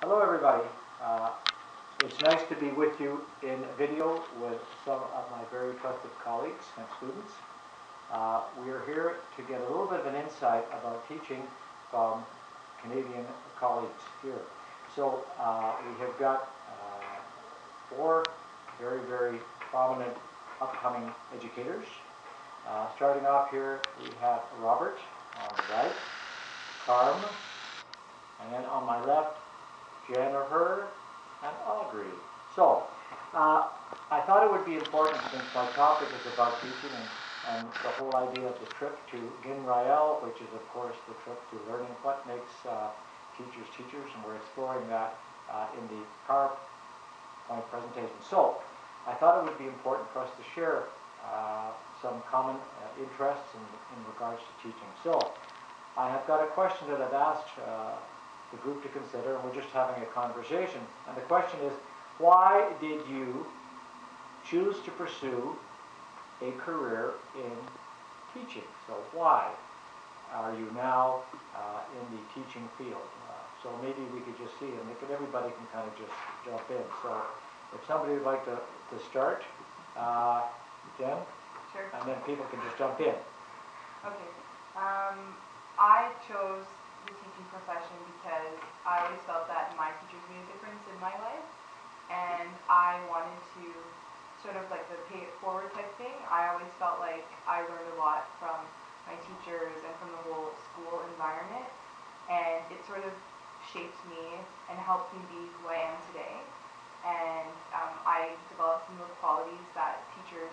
Hello everybody. It's nice to be with you in video with some of my very trusted colleagues and students. We are here to get a little bit of an insight about teaching from Canadian colleagues here. So we have got four very prominent upcoming educators. Starting off here, we have Robert on the right, Carm, and then on my left, Jennifer and Audrey. So, I thought it would be important, since my topic is about teaching and the whole idea of the trip to Ginrael, which is of course the trip to learning what makes teachers teachers, and we're exploring that in the PowerPoint presentation. So, I thought it would be important for us to share some common interests in regards to teaching. So, I have got a question that I've asked the group to consider, and we're just having a conversation. And the question is, why did you choose to pursue a career in teaching? So why are you now in the teaching field? So maybe we could just see, and everybody can kind of just jump in. So if somebody would like to start, Jen? Sure. And then people can just jump in. Okay. I chose the teaching profession because I always felt that my teachers made a difference in my life, and I wanted to sort of like the pay it forward type thing. I always felt like I learned a lot from my teachers and from the whole school environment, and it sort of shaped me and helped me be who I am today. And I developed some of the qualities that teachers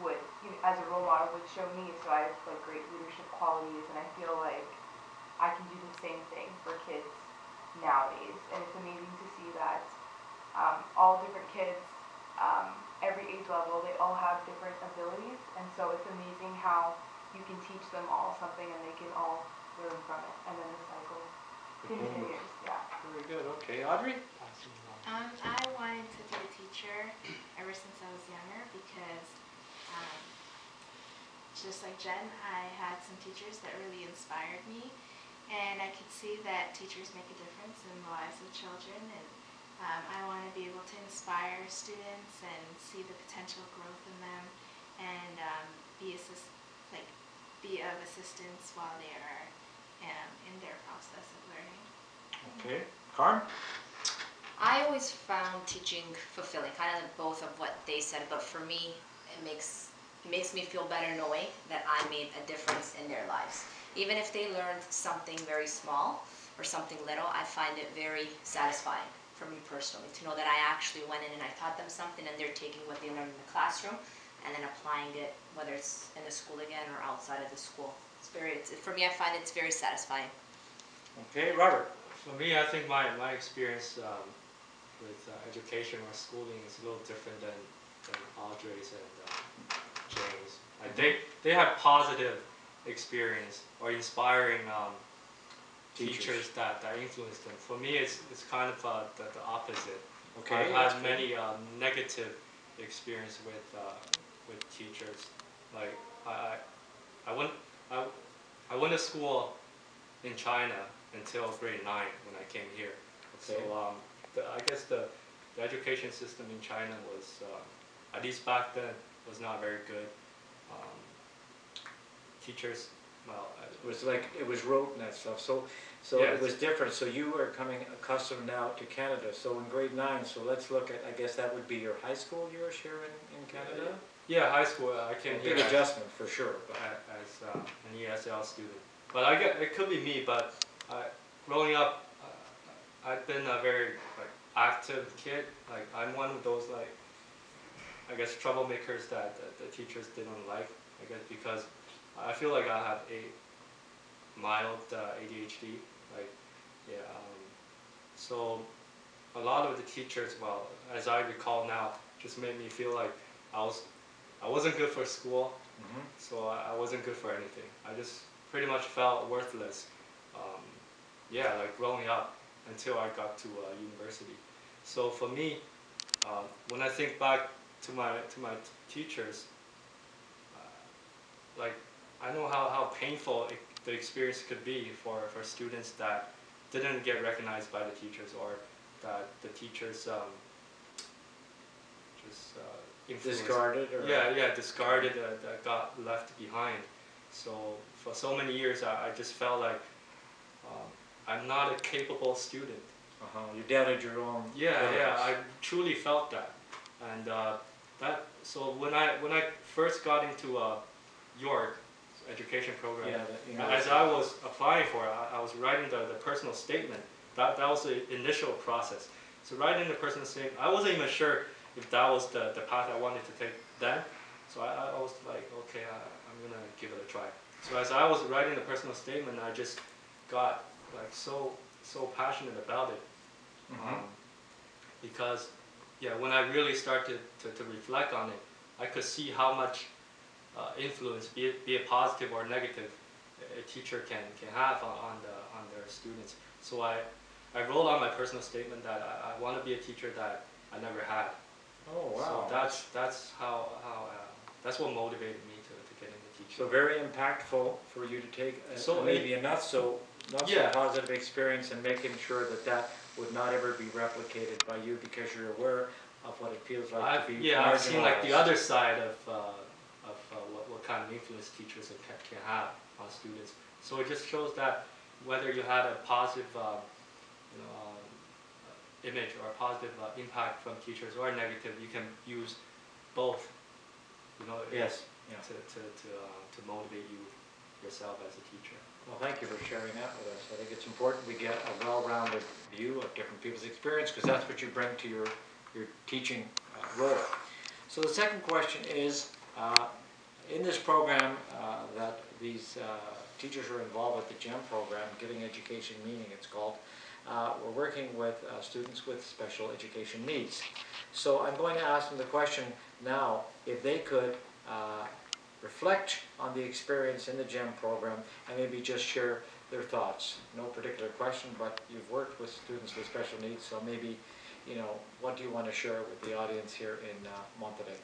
would, as a role model, would show me. So I have like great leadership qualities, and I feel like I can do the same thing for kids nowadays. And it's amazing to see that all different kids, every age level, they all have different abilities, and so it's amazing how you can teach them all something and they can all learn from it, and then the cycle continues. Yeah. Very good. Okay, Audrey? I wanted to be a teacher ever since I was younger because just like Jen, I had some teachers that really inspired me, and I could see that teachers make a difference in the lives of children, and I want to be able to inspire students and see the potential growth in them, and be of assistance while they are in their process of learning. Okay. Carm? I always found teaching fulfilling, kind of both of what they said, but for me, it makes me feel better knowing that I made a difference in their lives. Even if they learned something very small or something little, I find it very satisfying for me personally to know that I actually went in and I taught them something, and they're taking what they learned in the classroom and then applying it, whether it's in the school again or outside of the school. For me, I find it's very satisfying. Okay, Robert? For me, I think my experience with education or schooling is a little different than Audrey's and James. They have positive experience or inspiring teachers that influence them. For me, it's kind of the opposite. Okay. I've had many negative experience with teachers. Like I went to school in China until grade 9 when I came here. Okay. So I guess the education system in China was, at least back then, was not very good. Teachers, well, It was like, it was rote and that stuff, so Yeah, it was different. So you were coming accustomed now to Canada, so in grade 9, so let's look at, I guess that would be your high school years here in Canada? yeah, high school, I came A here big adjustment for sure. as an ESL student. But it could be me, but growing up, I've been a very active kid. Like I'm one of those I guess troublemakers that the teachers didn't like. I guess because I feel like I have a mild ADHD. So a lot of the teachers, well, as I recall now, just made me feel like I wasn't good for school. Mm-hmm. So I wasn't good for anything. I just pretty much felt worthless. Like growing up until I got to university. So for me, when I think back to my teachers, I know how painful the experience could be for students that didn't get recognized by the teachers, or that the teachers just influenced. Discarded, or? Yeah, discarded, that got left behind. So for so many years, I just felt like I'm not a capable student. You doubted your own. Yeah, I truly felt that, and so when I first got into York education program, as I was applying for it, I was writing the personal statement. That was the initial process. So writing the personal statement, I wasn't even sure if that was the path I wanted to take then. So I was like, okay, I'm gonna give it a try. So as I was writing the personal statement, I just got like so passionate about it. Because when I really started to reflect on it, I could see how much influence, be it positive or negative, a teacher can have on their students. So I wrote on my personal statement that I want to be a teacher that I never had. Oh wow! So that's what motivated me to get into teaching. So very impactful for you to take maybe a not so positive experience, and making sure that would not ever be replicated by you, because you're aware of what it feels like to be marginalized. I've seen like the other side of what kind of influence teachers can have on students. So it just shows that whether you had a positive image or a positive impact from teachers, or negative, you can use both. Yes. To motivate yourself as a teacher. Well, thank you for sharing that with us. I think it's important we get a well-rounded view of different people's experience, because that's what you bring to your teaching role. So the second question is, in this program that these teachers are involved with, the GEM program, Giving Education Meaning it's called, we're working with students with special education needs. So I'm going to ask them the question now, if they could reflect on the experience in the GEM program and maybe just share their thoughts. No particular question, but you've worked with students with special needs, so maybe, what do you want to share with the audience here in Monterey?